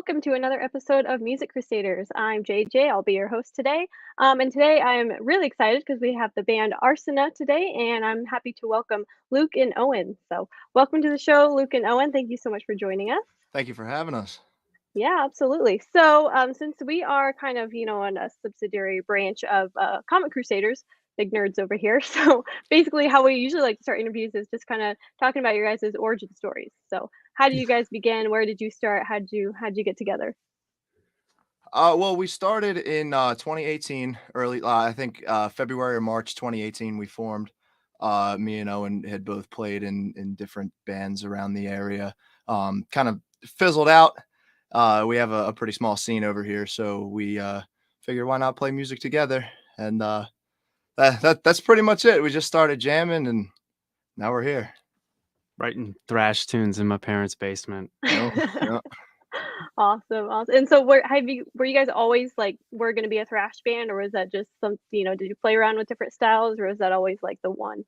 welcome to another episode of Music Crusaders. I'm JJ. I'll be your host today. And today I'm really excited because we have the band Arsena today, and I'm happy to welcome Luke and Owen. So, welcome to the show, Luke and Owen. Thank you so much for joining us. Thank you for having us. Yeah, absolutely. So, since we are kind of, on a subsidiary branch of Comic Crusaders, big nerds over here. So, basically, how we usually like to start interviews is just kind of talking about your guys' origin stories. So, how did you guys begin? Where did you start? How'd you get together? Well, we started in 2018, early, I think February or March 2018, we formed. Me and Owen had both played in different bands around the area. Kind of fizzled out. We have a pretty small scene over here, so we figured why not play music together. And that's pretty much it. We just started jamming, and now we're here. Writing thrash tunes in my parents' basement. You know? Awesome, awesome. And so, were you guys always like we're gonna be a thrash band, or was that just some? Did you play around with different styles, or was that always like the one?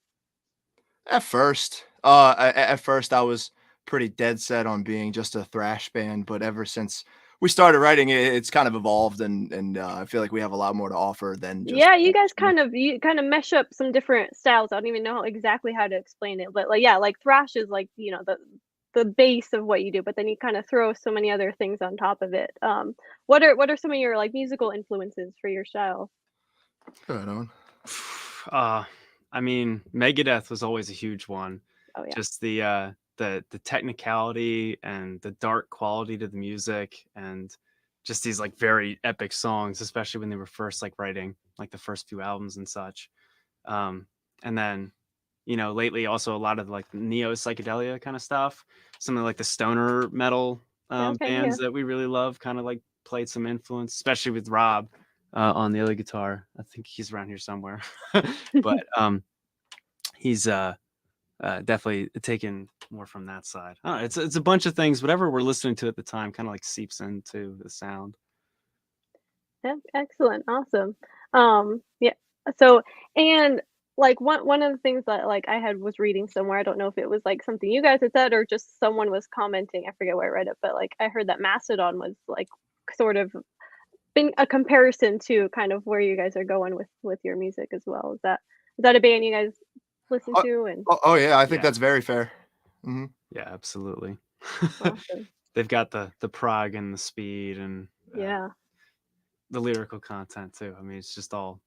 At first, I was pretty dead set on being just a thrash band, but ever since we started writing it, it's kind of evolved, and I feel like we have a lot more to offer than just Yeah, you guys thrash. kind of mesh up some different styles. I don't even know exactly how to explain it, but like yeah, like thrash is like the base of what you do, but then you kind of throw so many other things on top of it. What are some of your like musical influences for your style? Right on. Uh, I mean, Megadeth was always a huge one. Oh yeah. Just the technicality and the dark quality to the music, and just these like very epic songs, especially when they were first like writing like the first few albums and such. And then lately also a lot of like neo psychedelia kind of stuff. Some of like the stoner metal Okay, yeah. bands that we really love kind of like played some influence, especially with Rob on the other guitar. I think he's around here somewhere, but he's definitely taken more from that side. I don't know, it's a bunch of things. Whatever we're listening to at the time kind of like seeps into the sound. Excellent, awesome. Yeah. So, and like one of the things that like I had was reading somewhere. I don't know if it was like something you guys had said or just someone was commenting. I forget where I read it, but like I heard that Mastodon was like sort of been a comparison to kind of where you guys are going with your music as well. Is that a band you guys listen Oh, to? And oh, yeah, I think Yeah, that's very fair. Hmm. yeah, absolutely. awesome. They've got the prog and the speed and Yeah. the lyrical content too. I mean, it's just all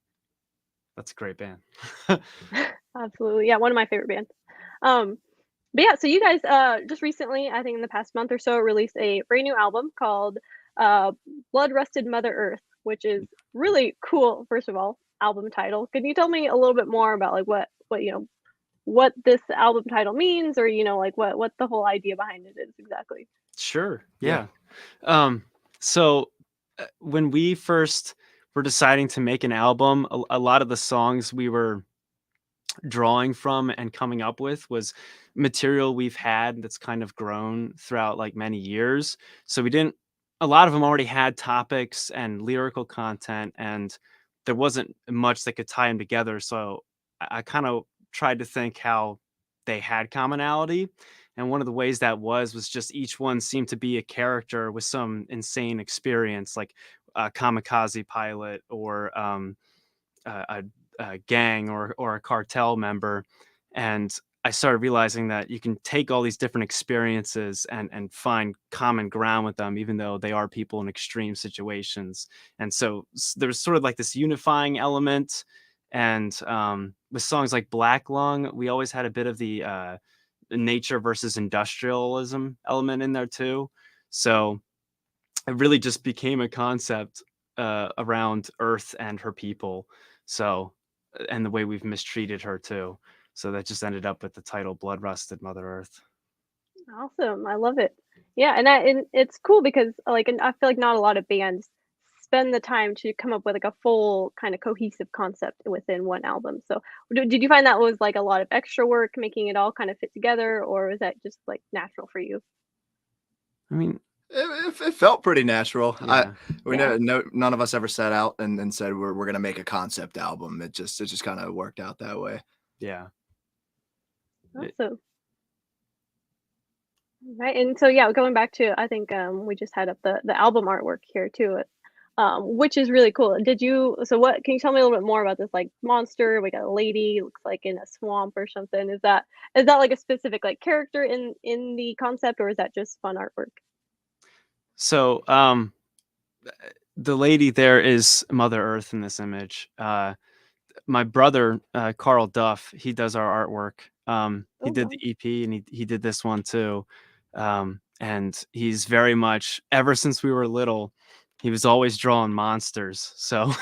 that's a great band. Absolutely. Yeah, one of my favorite bands. Um, but yeah, so you guys just recently, I think in the past month or so, released a brand new album called uh Blood Rusted Mother Earth, which is really cool, first of all, album title. Can you tell me a little bit more about like what this album title means, or like what the whole idea behind it is exactly? Sure. Yeah. Yeah. So when we first were deciding to make an album, a lot of the songs we were drawing from and coming up with was material we've had that's kind of grown throughout like many years. So we didn't, a lot of them already had topics and lyrical content, and there wasn't much that could tie them together. So I kind of tried to think how they had commonality. And one of the ways that was just each one seemed to be a character with some insane experience, like a kamikaze pilot or a gang or a cartel member. And I started realizing that you can take all these different experiences and find common ground with them, even though they are people in extreme situations. And so there's sort of like this unifying element. And with songs like Black Lung, we always had a bit of the nature versus industrialism element in there too. So it really just became a concept around Earth and her people. So, and the way we've mistreated her too. So that just ended up with the title Blood Rusted Mother Earth. Awesome. I love it. Yeah, and it's cool because like and I feel like not a lot of bands spend the time to come up with like a full kind of cohesive concept within one album. So did you find that was like a lot of extra work making it all kind of fit together, or was that just like natural for you? I mean, It felt pretty natural. yeah, We Yeah. never, no, none of us ever set out and said we're gonna make a concept album. It just kind of worked out that way. yeah. It, Awesome. Right, and so yeah, going back to I think we just had up the album artwork here too, which is really cool. So what can you tell me a little bit more about this like monster? We got a lady, looks like in a swamp or something. Is that like a specific like character in the concept, or is that just fun artwork? So the lady there is Mother Earth in this image. My brother, Carl Duff, he does our artwork. He Oh did wow. the EP and he did this one too. And he's very much, ever since we were little, he was always drawing monsters. So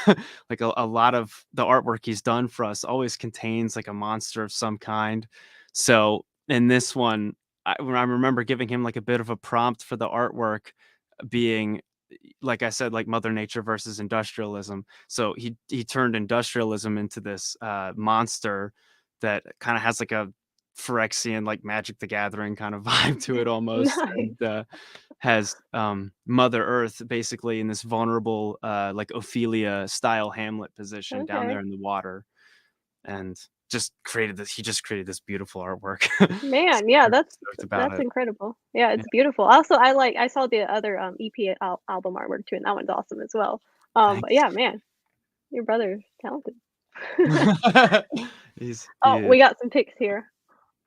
like a lot of the artwork he's done for us always contains like a monster of some kind. So in this one, I remember giving him like a bit of a prompt for the artwork being, like I said, like Mother Nature versus industrialism. So he turned industrialism into this monster that kind of has like a Phyrexian, like Magic the Gathering kind of vibe to it almost, Nice. and has Mother Earth basically in this vulnerable, like Ophelia style Hamlet position down Okay. there in the water, and he just created this beautiful artwork. Man, yeah, Super that's stoked about that's it. incredible. Yeah, Yeah, it's beautiful. Also, I saw the other EP album artwork too, and that one's awesome as well. But thanks. yeah, man, your brother's talented. He Oh, is. we got some pics here.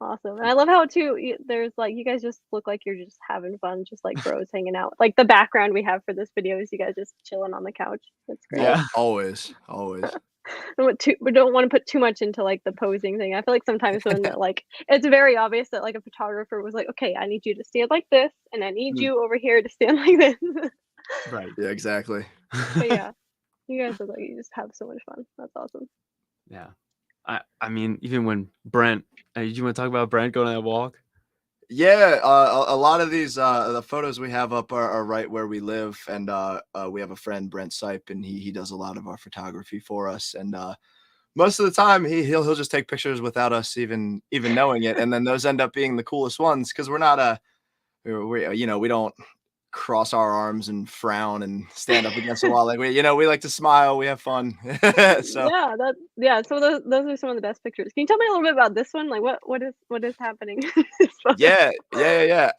Awesome. And I love how too there's like you guys just look like you're just having fun, just like bros hanging out. Like the background we have for this video is you guys just chilling on the couch. That's great. Yeah. Always, always. We don't want to put too much into like the posing thing. I feel like sometimes when like it's very obvious that like a photographer was like, okay, I need you to stand like this, and I need Mm, you over here to stand like this. right. Yeah, exactly. But yeah, you guys look like you just have so much fun. That's awesome. Yeah. I mean, even when Brent, you want to talk about Brent going on a walk? Yeah, a lot of these the photos we have up are right where we live, and we have a friend Brent Sipe, and he does a lot of our photography for us, and most of the time he'll just take pictures without us even knowing it, and then those end up being the coolest ones because we're not we don't cross our arms and frown and stand up against the wall like we like to smile, we have fun. So So those are some of the best pictures. Can you tell me a little bit about this one? Like what is happening? yeah.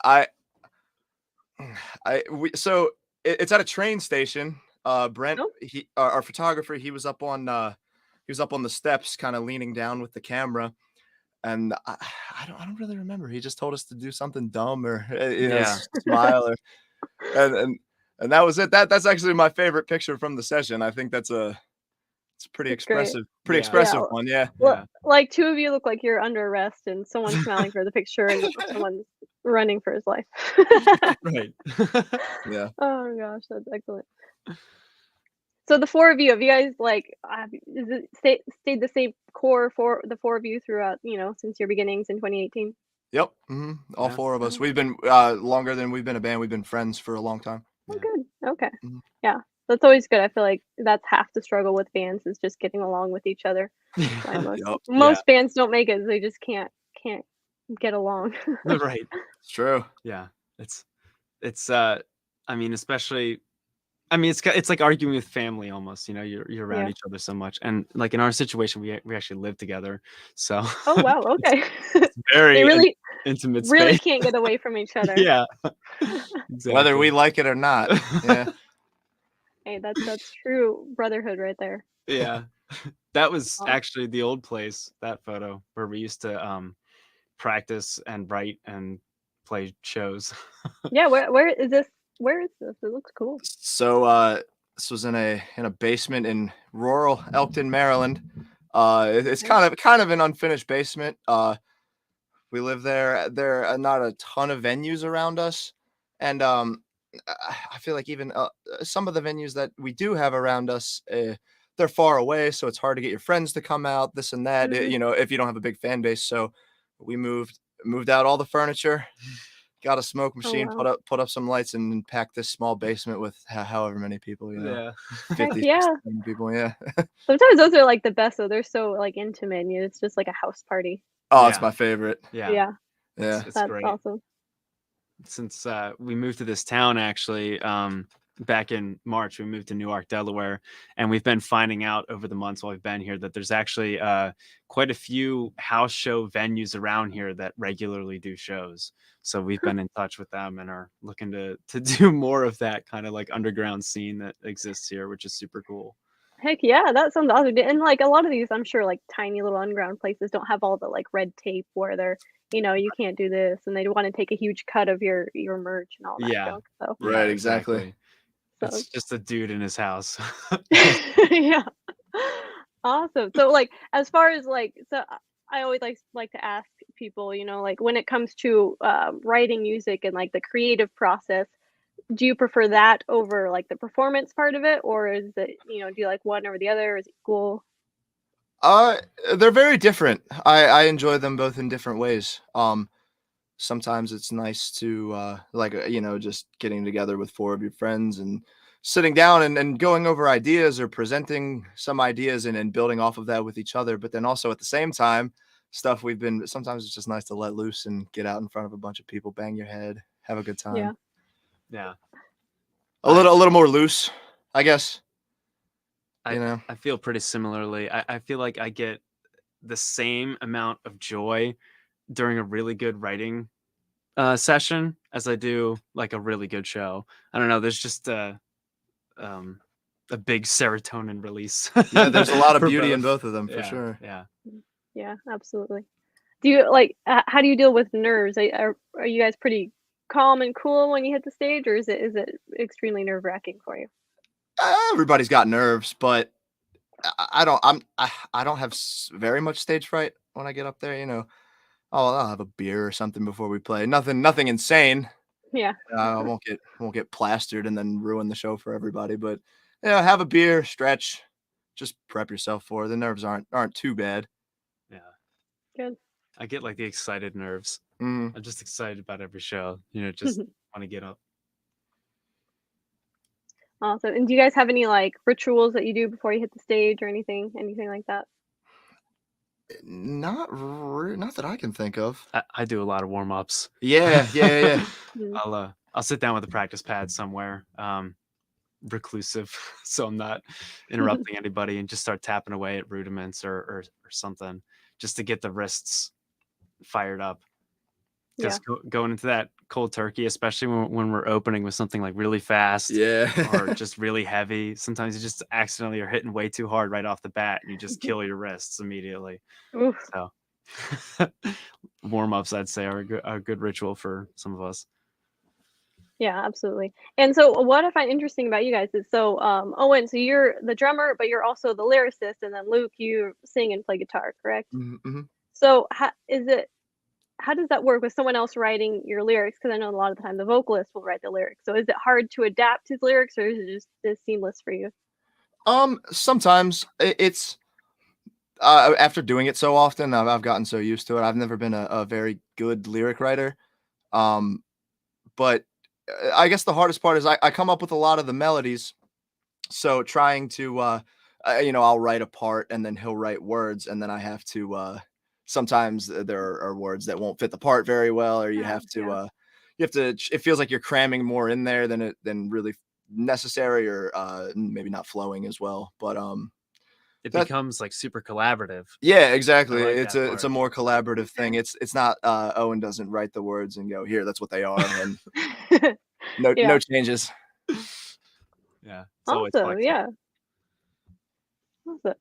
So it's at a train station. Brent, Oh, our photographer, he was up on the steps, kind of leaning down with the camera, and I don't really remember. He just told us to do something dumb or Yeah. smile or and and and that was it. That's actually my favorite picture from the session. I think it's a it's great. pretty Yeah. Yeah. expressive one. Yeah. Well, Yeah. like two of you look like you're under arrest and someone's smiling for the picture and someone's running for his life. Right. Yeah. Oh gosh, that's excellent. So the four of you, have you guys like is it stayed the same core for the four of you throughout, since your beginnings in 2018? Yep. All Yeah. four of us. Oh, We've been longer than we've been a band. We've been friends for a long time. oh Yeah. good. Okay. Mhm. Yeah. That's always good. I feel like that's half the struggle with bands is just getting along with each other. Why most Yep. Yeah. most bands don't make it. They just can't get along. Right. It's true. Yeah. It's I mean, especially I mean, it's like arguing with family almost, you're around Yeah. each other so much. And like in our situation, we actually live together. So Oh wow, it's okay. it's They very intimate really space. can't get away from each other. Yeah. Whether we Exactly. like it or not. Yeah. Hey, that's true brotherhood right there. Yeah. That was Aw actually the old place, that photo where we used to practice and write and play shows. Yeah, where is this? It looks cool. So this was in a basement in rural Elkton, Maryland. It's Okay. kind of an unfinished basement. We live there. There are not a ton of venues around us, and I feel like even some of the venues that we do have around us, they're far away, so it's hard to get your friends to come out. This and that, Mhm. if you don't have a big fan base. So we moved out all the furniture, got a smoke Oh, machine, wow. put up some lights, and packed this small basement with however many people, Yeah. 50, Heck 60 yeah. people. Yeah. Sometimes those are, like, the best, though, they're so, like, intimate, and it's just like a house party. Oh, it's Yeah. my favorite. Yeah. Yeah, It's Yeah. it's that's great. awesome. Since we moved to this town actually, back in March, we moved to Newark, Delaware, and we've been finding out over the months while we've been here that there's actually quite a few house show venues around here that regularly do shows. So we've been in touch with them and are looking to do more of that kind of like underground scene that exists here, which is super cool. Heck yeah, that sounds awesome. And like a lot of these, I'm sure like tiny little underground places don't have all the like red tape where they're, you can't do this, and they want to take a huge cut of your merch and all that Yeah. junk. So Right, exactly. So It's just a dude in his house. yeah, awesome. So like as far as like, so I always like to ask people, like when it comes to writing music and like the creative process, do you prefer that over like the performance part of it, or is it, do you like one over the other? Is it cool? They're very different. I enjoy them both in different ways. Sometimes it's nice to just getting together with four of your friends and sitting down and going over ideas or presenting some ideas and building off of that with each other. But then also at the same time, sometimes it's just nice to let loose and get out in front of a bunch of people, bang your head, have a good time. Yeah. Yeah. A little more loose, I guess. I feel pretty similarly. I feel like I get the same amount of joy during a really good writing session as I do like a really good show. I don't know. There's just a big serotonin release. Yeah, there's a lot of for beauty in both. both of them for Yeah, sure. Yeah. Yeah, absolutely. Do you like, how do you deal with nerves? Are you guys pretty calm and cool when you hit the stage, or is it extremely nerve-wracking for you? Everybody's got nerves, but I don't have very much stage fright when I get up there. I'll have a beer or something before we play. Nothing insane. Yeah. I won't get plastered and then ruin the show for everybody. But have a beer, stretch, just prep yourself for it. The nerves aren't too bad. Yeah. Good. I get like the excited nerves. Mm. I'm just excited about every show. Just want to get up. Awesome. And do you guys have any like rituals that you do before you hit the stage or anything like that? Not that I can think of. I do a lot of warm-ups. Yeah. I'll sit down with a practice pad somewhere, reclusive, so I'm not interrupting anybody, and just start tapping away at rudiments or something, just to get the wrists fired up. Because going into that cold turkey, especially when we're opening with something like really fast, or just really heavy, sometimes you just accidentally are hitting way too hard right off the bat, and you just kill your wrists immediately. Oof. So warm-ups, I'd say, are a good ritual for some of us. Yeah, absolutely. And so what I find interesting about you guys is, so Owen, so you're the drummer, but you're also the lyricist, and then Luke, you sing and play guitar, correct? Mm-hmm. So how does that work with someone else writing your lyrics? Because I know a lot of the time the vocalist will write the lyrics. So is it hard to adapt his lyrics, or is it just seamless for you? Sometimes it's after doing it so often, I've gotten so used to it. I've never been a very good lyric writer. But I guess the hardest part is I come up with a lot of the melodies. So trying to, I'll write a part and then he'll write words, and then I have to, sometimes there are words that won't fit the part very well, or you have to, it feels like you're cramming more in there than really necessary, or maybe not flowing as well. But it becomes like super collaborative. Yeah, exactly. Like it's a more collaborative thing. It's not Owen doesn't write the words and go, here, that's what they are, and no changes. Yeah. It's awesome. Yeah. Awesome.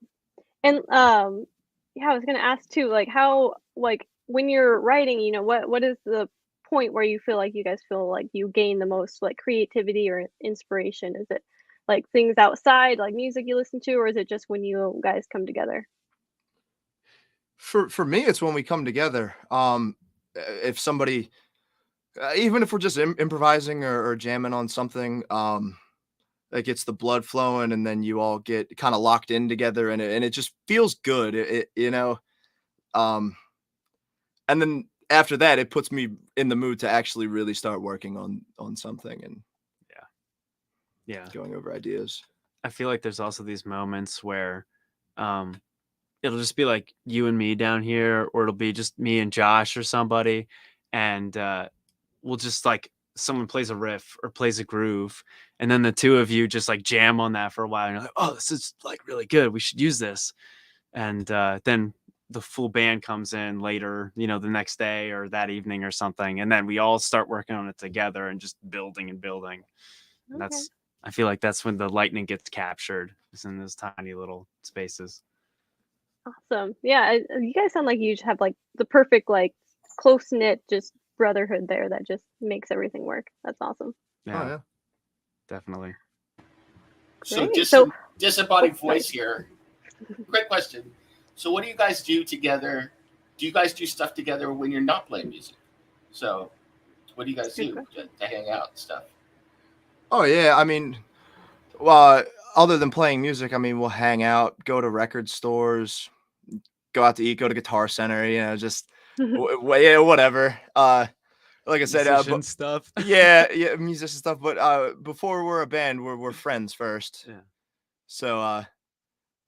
And I was gonna ask too, like how, like when you're writing, what is the point where you feel like you guys feel like you gain the most like creativity or inspiration? Is it like things outside, like music you listen to, or is it just when you guys come together? For me, it's when we come together. If somebody, even if we're just improvising or jamming on something, like it's the blood flowing, and then you all get kind of locked in together, and it just feels good. And then after that, it puts me in the mood to actually really start working on something, and going over ideas. I feel like there's also these moments where it'll just be like you and me down here, or it'll be just me and Josh or somebody, and we'll just like someone plays a riff or plays a groove, and then the two of you just like jam on that for a while, and you're like, oh, this is like really good, we should use this. And then the full band comes in later, the next day or that evening or something, and then we all start working on it together and just building and building. And Okay. I feel like that's when the lightning gets captured, is in those tiny little spaces. Awesome. Yeah, you guys sound like you just have like the perfect like close knit just brotherhood there that just makes everything work. That's awesome. Yeah, Oh yeah. definitely. So Great. So- disembodied Oh, voice here. Quick question. So what do you guys do together? Do you guys do stuff together when you're not playing music? So what do you guys do to hang out and stuff? Oh yeah, I mean, well, other than playing music, I mean, we'll hang out, go to record stores, go out to eat, go to Guitar Center, just yeah, whatever. Like I said, Musician stuff. yeah, musician stuff. But before we're a band, we're friends first. Yeah. So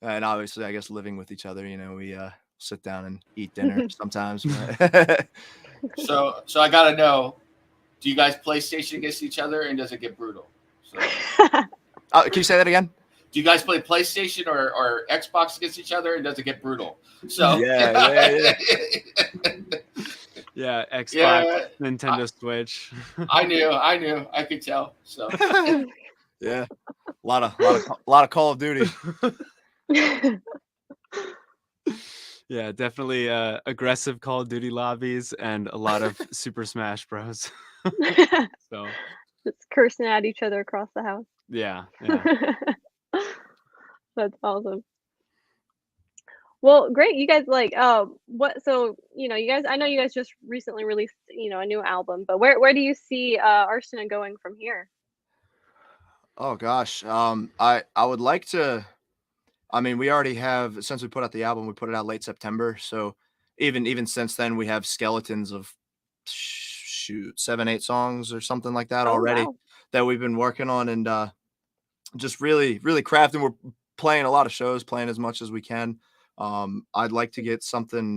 and obviously, I guess living with each other, we sit down and eat dinner sometimes. So I gotta know, do you guys PlayStation against each other, and does it get brutal? So, Can you say that again? do you guys play PlayStation or Xbox against each other, and does it get brutal? So Yeah. Yeah, Xbox, Yeah. Nintendo Switch. I knew, I could tell. So Yeah, a lot of Call of Duty. Yeah, definitely aggressive Call of Duty lobbies and a lot of Super Smash Bros. So Just cursing at each other across the house. yeah. That's awesome. Well, great. You guys like so you guys, I know you guys just recently released, a new album, but where do you see Arsena going from here? Oh gosh, I would like to. I mean, we already have, since we put out the album, we put it out late September. So even since then, we have skeletons of 7, 8 songs or something like that already Wow. that we've been working on, and just really crafting. We're playing a lot of shows, playing as much as we can. I'd like to get something,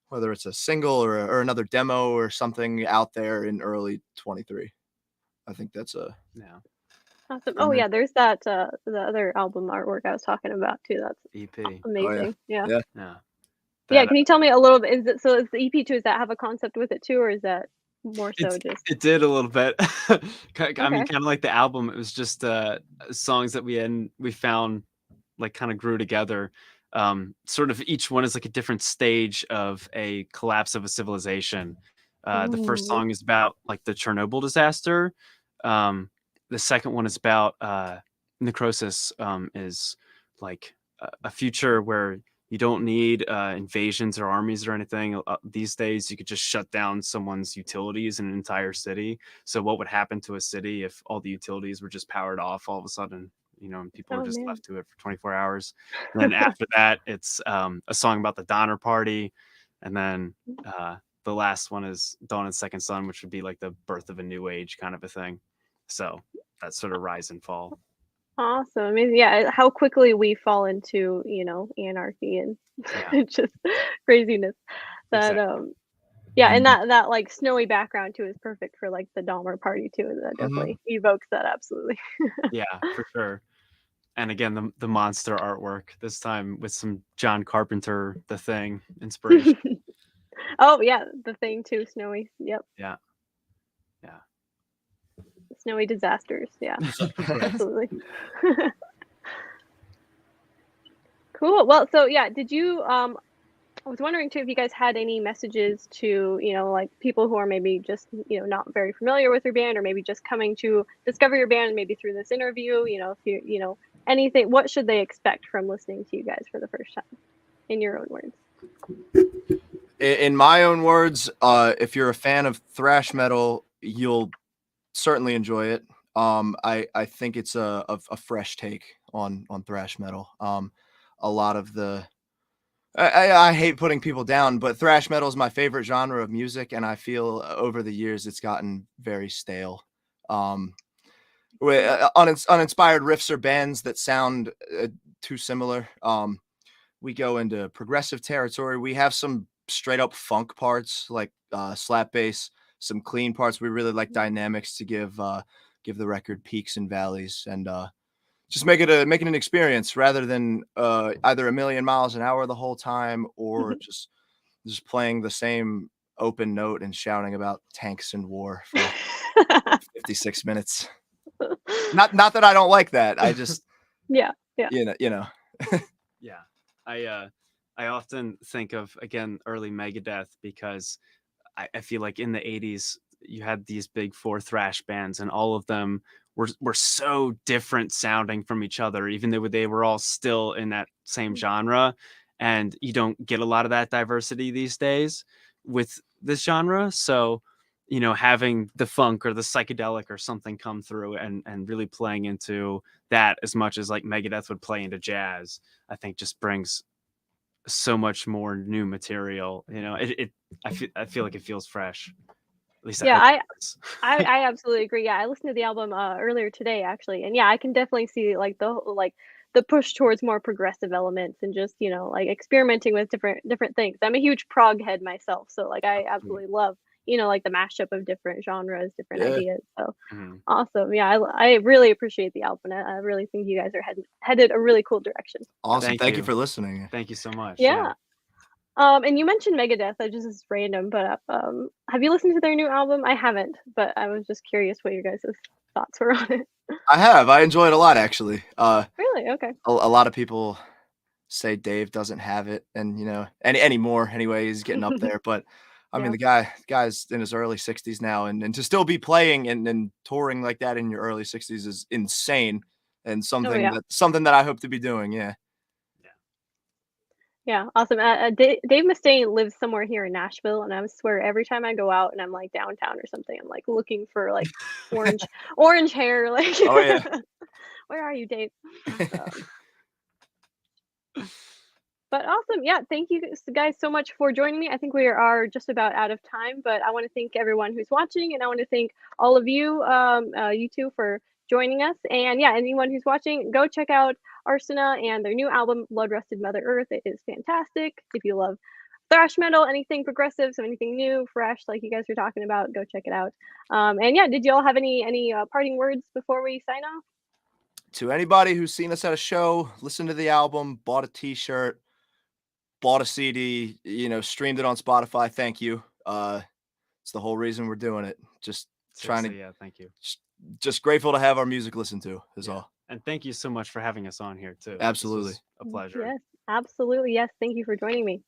whether it's a single or another demo or something out there in early 23. I think that's Yeah. Awesome. Oh yeah, there's that the other album artwork I was talking about too. That's EP. amazing. Yeah. Yeah. Yeah. Yeah, can you tell me a little bit? Is the EP too? Does that have a concept with it too, or is that more so just? It did a little bit. I mean, Okay. kind of like the album. It was just songs that we found like kind of grew together. Sort of each one is like a different stage of a collapse of a civilization. The first Ooh. song is about like the Chernobyl disaster. The second one is about necrosis, is like a future where you don't need invasions or armies or anything. These days, you could just shut down someone's utilities in an entire city. So what would happen to a city if all the utilities were just powered off all of a sudden? And people were just man. left to it for 24 hours. And then after that, it's a song about the Donner Party. And then the last one is Dawn and Second Sun, which would be like the birth of a new age kind of a thing. So that's sort of rise and fall. Awesome. I mean, yeah, how quickly we fall into, anarchy and just craziness. That yeah, and that like snowy background too is perfect for like the Dahmer party too. That definitely evokes that absolutely. Yeah, for sure. And again, the monster artwork, this time with some John Carpenter, The Thing inspiration. Oh yeah, The Thing too, snowy. Yep. Yeah. Snowy disasters. Yeah. Absolutely. Cool. Well, so yeah, did you I was wondering too if you guys had any messages to, like people who are maybe just, not very familiar with your band, or maybe just coming to discover your band maybe through this interview, if you, anything, what should they expect from listening to you guys for the first time, in your own words? In my own words, if you're a fan of thrash metal, you'll certainly enjoy it. I think it's a fresh take on thrash metal. A lot of the I hate putting people down, but thrash metal is my favorite genre of music, and I feel over the years it's gotten very stale. Uninspired riffs or bands that sound too similar. We go into progressive territory. We have some straight up funk parts like slap bass, some clean parts. We really like dynamics to give give the record peaks and valleys, and just make it an experience rather than either a million miles an hour the whole time, or just playing the same open note and shouting about tanks and war for 56 minutes. Not that I don't like that. I just Yeah. you know. Yeah. I often think of, again, early Megadeth, because I feel like in the 80s you had these big 4 thrash bands, and all of them were so different sounding from each other, even though they were all still in that same genre. And you don't get a lot of that diversity these days with this genre. So, you know, having the funk or the psychedelic or something come through and really playing into that as much as like Megadeth would play into jazz, I think just brings so much more new material. You know, I feel like it feels fresh. At least Yeah, I hope it does. I absolutely agree. Yeah, I listened to the album earlier today actually, and yeah, I can definitely see like the push towards more progressive elements and just, you know, like experimenting with different things. I'm a huge prog head myself, so like I absolutely love, you know, like the mashup of different genres, different Yeah. ideas. So Mhm. awesome. Yeah, I really appreciate the album. I really think you guys are headed a really cool direction. Awesome. Thank you you for listening. Thank you so much. Yeah. And you mentioned Megadeth. I just is random, but have you listened to their new album? I haven't, but I was just curious what your guys' thoughts were on it. I have. I enjoy it a lot, actually. Really? Okay. A lot of people say Dave doesn't have it, and you know, anymore anyway. He's getting up there, but I mean, Yeah. the guy's in his early 60s now, and to still be playing and touring like that in your early 60s is insane, and Oh yeah. something that I hope to be doing. Yeah. Yeah, awesome. Dave Mustaine lives somewhere here in Nashville, and I swear every time I go out and I'm like downtown or something, I'm like looking for like orange hair. Like, Oh yeah. where are you, Dave? But awesome. Yeah, thank you guys so much for joining me. I think we are just about out of time, but I want to thank everyone who's watching, and I want to thank all of you, you two, for joining us. And yeah, anyone who's watching, go check out Arsena and their new album, Blood Rusted Mother Earth. It is fantastic. If you love thrash metal, anything progressive, so anything new, fresh, like you guys were talking about, go check it out. And yeah, did you all have any parting words before we sign off? To anybody who's seen us at a show, listened to the album, bought a T-shirt, bought a CD, you know, streamed it on Spotify, thank you. It's the whole reason we're doing it. Just trying to, Seriously, yeah, thank you. just grateful to have our music listened to is all. And thank you so much for having us on here too. Absolutely. This was a pleasure. Yes, absolutely. Yes, thank you for joining me.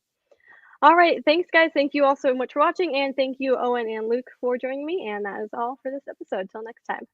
All right, thanks guys. Thank you all so much for watching, and thank you Owen and Luke for joining me. And that is all for this episode. Till next time.